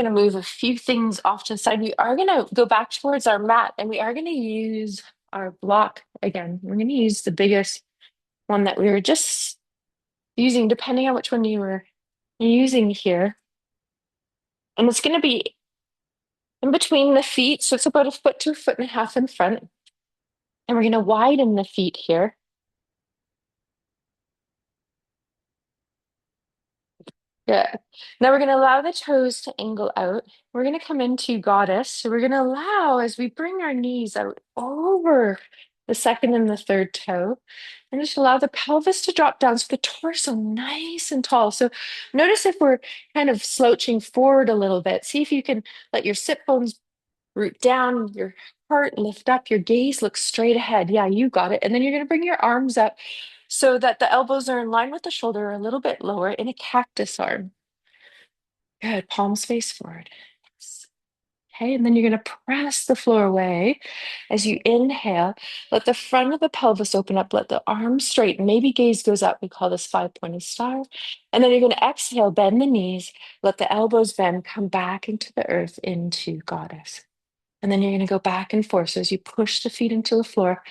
Going to move a few things off to the side. We are going to go back towards our mat and we are going to use our block again. We're going to use the biggest one that we were just using, depending on which one you were using here. And it's going to be in between the feet. So it's about a foot to a foot and a half in front. And we're going to widen the feet here. Good. Now we're going to allow the toes to angle out. We're going to come into goddess. So we're going to allow as we bring our knees out over the second and the third toe, and just allow the pelvis to drop down so the torso nice and tall. So notice if we're kind of slouching forward a little bit. See if you can let your sit bones root down, your heart lift up, your gaze look straight ahead. Yeah, you got it. And then you're going to bring your arms up so that the elbows are in line with the shoulder, a little bit lower in a cactus arm. Good. Palms face forward. Yes. Okay, and then you're going to press the floor away as you inhale. Let the front of the pelvis open up. Let the arms straighten. Maybe gaze goes up. We call this five-pointed star. And then you're going to exhale, bend the knees. Let the elbows bend. Come back into the earth, into goddess. And then you're going to go back and forth. So as you push the feet into the floor,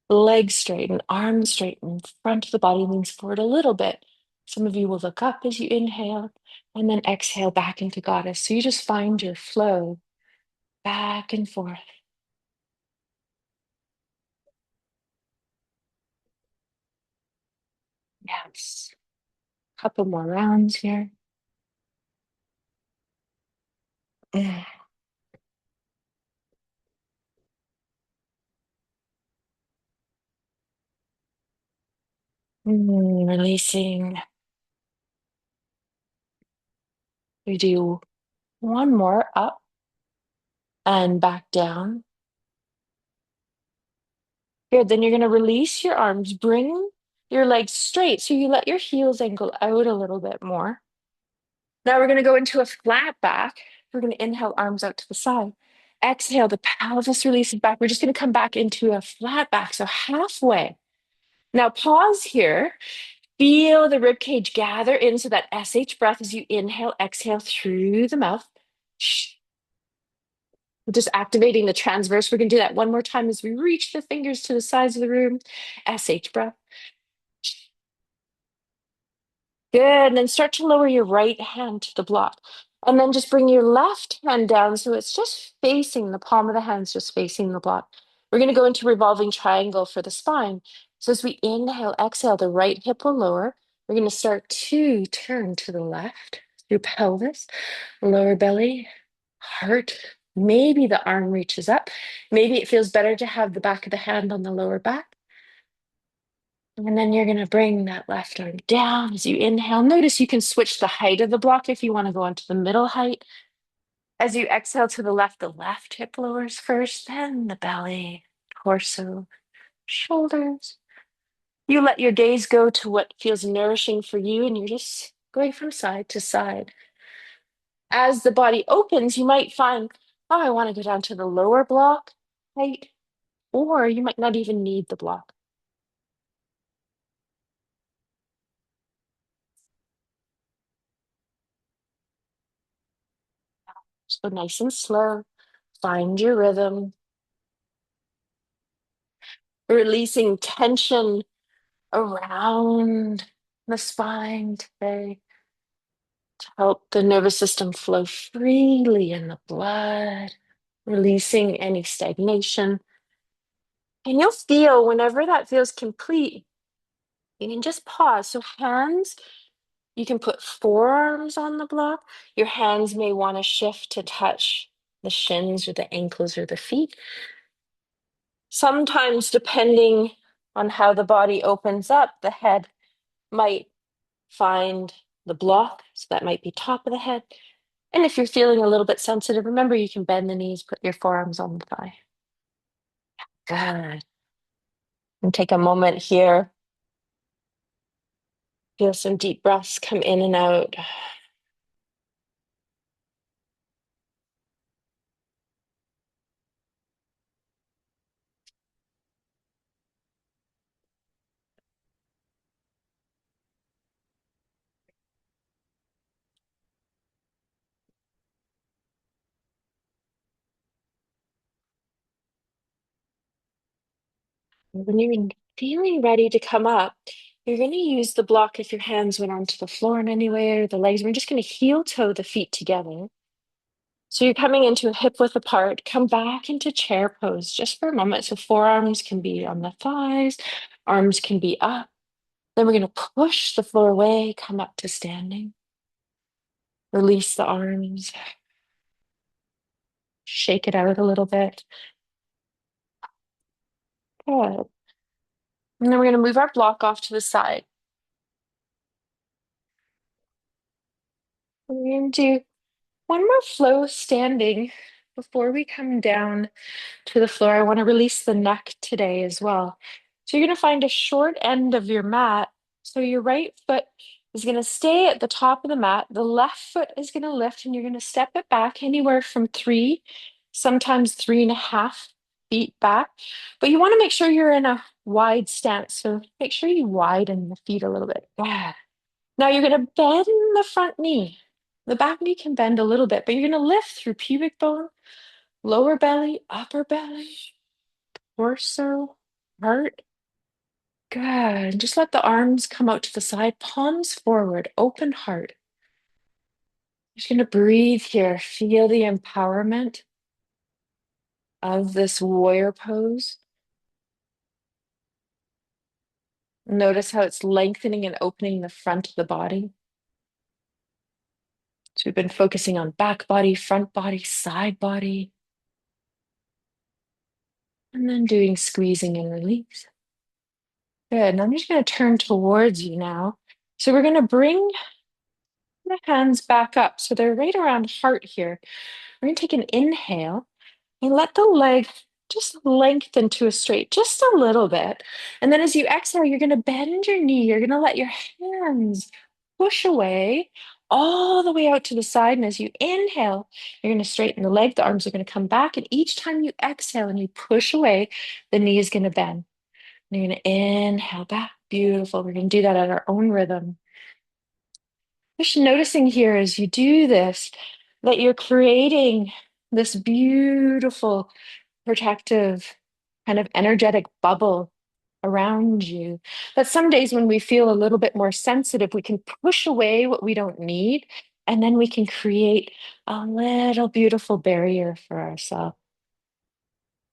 legs straighten, arms straighten, front of the body leans forward a little bit. Some of you will look up as you inhale and then exhale back into goddess. So you just find your flow back and forth. Yes. Couple more rounds here. Releasing. We do one more up and back down. Good. Then you're going to release your arms. Bring your legs straight. So you let your heels angle out a little bit more. Now we're going to go into a flat back. We're going to inhale, arms out to the side. Exhale, the pelvis releases back. We're just going to come back into a flat back. So halfway. Now pause here. Feel the rib cage gather into that SH breath as you inhale, exhale through the mouth. We're just activating the transverse. We're going to do that one more time as we reach the fingers to the sides of the room. SH breath. Good. And then start to lower your right hand to the block. And then just bring your left hand down so it's just facing the palm of the hands, just facing the block. We're going to go into revolving triangle for the spine. So as we inhale, exhale, the right hip will lower. We're going to start to turn to the left through pelvis, lower belly, heart. Maybe the arm reaches up. Maybe it feels better to have the back of the hand on the lower back. And then you're going to bring that left arm down as you inhale. Notice you can switch the height of the block if you want to go onto the middle height. As you exhale to the left hip lowers first, then the belly, torso, shoulders. You let your gaze go to what feels nourishing for you, and you're just going from side to side. As the body opens, you might find, oh, I want to go down to the lower block height, or you might not even need the block. So nice and slow, find your rhythm, releasing tension around the spine today to help the nervous system flow freely in the blood, releasing any stagnation. And you'll feel whenever that feels complete, you can just pause. So, hands, you can put forearms on the block. Your hands may want to shift to touch the shins or the ankles or the feet. Sometimes, depending on how the body opens up, the head might find the block. So that might be top of the head. And if you're feeling a little bit sensitive, remember you can bend the knees, put your forearms on the thigh. Good. And take a moment here. Feel some deep breaths come in and out. When you're feeling ready to come up, you're going to use the block if your hands went onto the floor in any way or the legs. We're just going to heel toe the feet together. So you're coming into a hip width apart. Come back into chair pose just for a moment. So forearms can be on the thighs, arms can be up. Then we're going to push the floor away, come up to standing. Release the arms, shake it out a little bit. Good. And then we're going to move our block off to the side. We're going to do one more flow standing before we come down to the floor. I want to release the neck today as well. So you're going to find a short end of your mat. So your right foot is going to stay at the top of the mat. The left foot is going to lift, and you're going to step it back anywhere from 3, sometimes 3.5 feet back. But you want to make sure you're in a wide stance. So make sure you widen the feet a little bit. Yeah. Now you're going to bend the front knee. The back knee can bend a little bit, but you're going to lift through pubic bone, lower belly, upper belly, torso, heart. Good. Just let the arms come out to the side, palms forward, open heart. Just going to breathe here. Feel the empowerment of this warrior pose. Notice how it's lengthening and opening the front of the body. So we've been focusing on back body, front body, side body, and then doing squeezing and release. Good. And I'm just going to turn towards you now. So we're going to bring the hands back up. So they're right around heart here. We're going to take an inhale and let the leg just lengthen to a straight, just a little bit. And then as you exhale, you're going to bend your knee. You're going to let your hands push away all the way out to the side. And as you inhale, you're going to straighten the leg. The arms are going to come back. And each time you exhale and you push away, the knee is going to bend. And you're going to inhale back. Beautiful. We're going to do that at our own rhythm. Just noticing here as you do this, that you're creating this beautiful, protective, kind of energetic bubble around you. That some days when we feel a little bit more sensitive, we can push away what we don't need, and then we can create a little beautiful barrier for ourselves.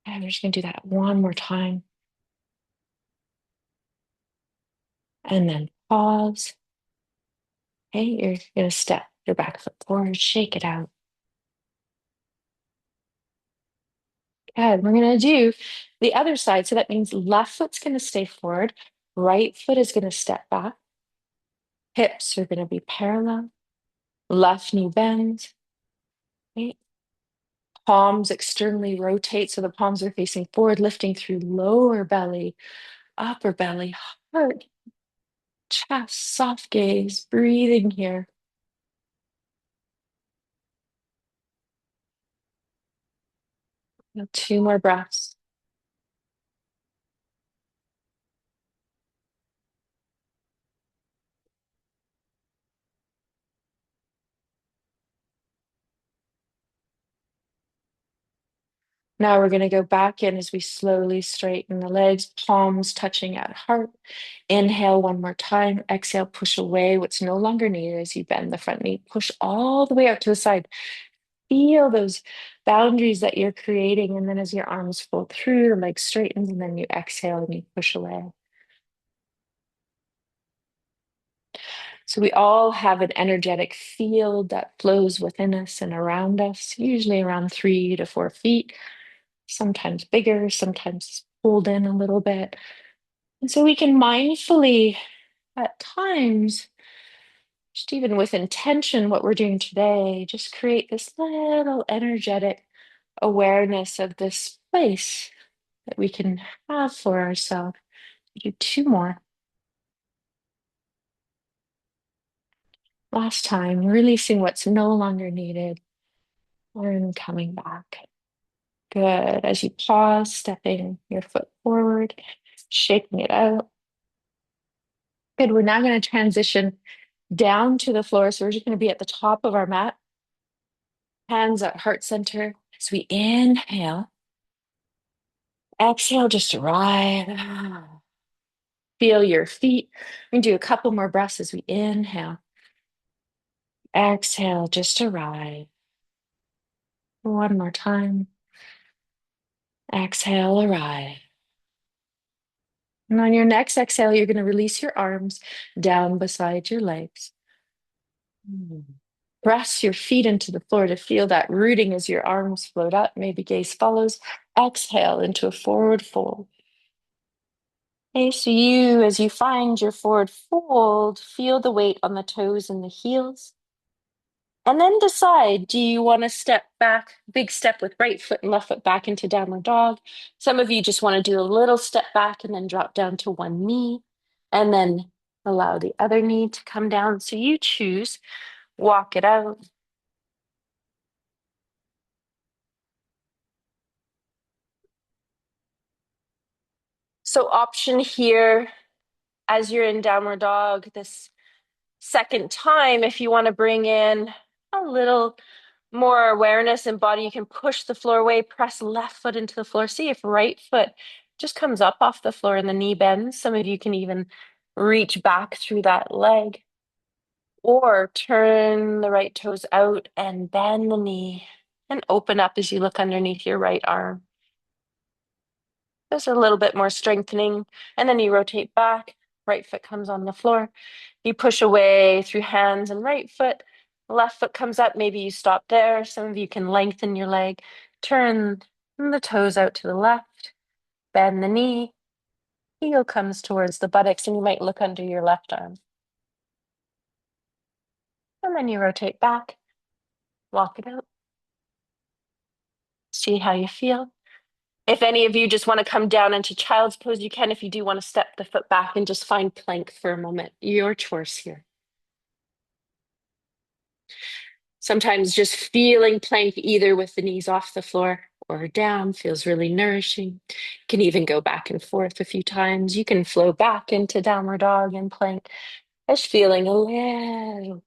And we're just going to do that one more time. And then pause. Okay, you're going to step your back foot forward, shake it out. Good. We're going to do the other side. So that means left foot's going to stay forward, right foot is going to step back. Hips are going to be parallel. Left knee bends. Right? Palms externally rotate. So the palms are facing forward, lifting through lower belly, upper belly, heart, chest, soft gaze, breathing here. Now, 2 more breaths. Now we're going to go back in as we slowly straighten the legs, palms touching at heart. Inhale one more time. Exhale, push away what's no longer needed as you bend the front knee. Push all the way out to the side. Feel those boundaries that you're creating. And then as your arms fold through, the legs straightens, and then you exhale and you push away. So we all have an energetic field that flows within us and around us, usually around 3 to 4 feet, sometimes bigger, sometimes pulled in a little bit. And so we can mindfully, at times, just even with intention, what we're doing today, just create this little energetic awareness of this place that we can have for ourselves. Do 2 more. Last time, releasing what's no longer needed and coming back. Good. As you pause, stepping your foot forward, shaking it out. Good. We're now going to transition down to the floor. So we're just going to be at the top of our mat, hands at heart center. As we inhale, Exhale, just arrive. Feel your feet. We can do a couple more breaths as we inhale. Exhale, just arrive. One more time. Exhale, arrive. And on your next exhale, you're going to release your arms down beside your legs. Press your feet into the floor to feel that rooting as your arms float up. Maybe gaze follows. Exhale into a forward fold. Okay, so as you find your forward fold, feel the weight on the toes and the heels. And then decide, do you want to step back, big step with right foot and left foot back into downward dog? Some of you just want to do a little step back and then drop down to one knee and then allow the other knee to come down. So you choose, walk it out. So option here, as you're in downward dog, this second time, if you want to bring in a little more awareness and body, you can push the floor away, press left foot into the floor. See if right foot just comes up off the floor and the knee bends. Some of you can even reach back through that leg or turn the right toes out and bend the knee and open up as you look underneath your right arm. Just a little bit more strengthening. And then you rotate back, right foot comes on the floor. You push away through hands and right foot. Left foot comes up. Maybe you stop there. Some of you can lengthen your leg. Turn the toes out to the left. Bend the knee. Heel comes towards the buttocks, and you might look under your left arm. And then you rotate back. Walk it out. See how you feel. If any of you just want to come down into child's pose, you can. If you do want to step the foot back and just find plank for a moment, your choice here. Sometimes just feeling plank either with the knees off the floor or down feels really nourishing. You can even go back and forth a few times. You can flow back into downward dog and plank. Just feeling a little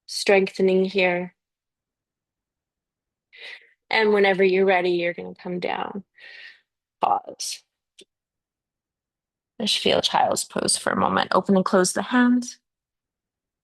strengthening here. And whenever you're ready, you're going to come down. Pause. Just feel child's pose for a moment. Open and close the hands.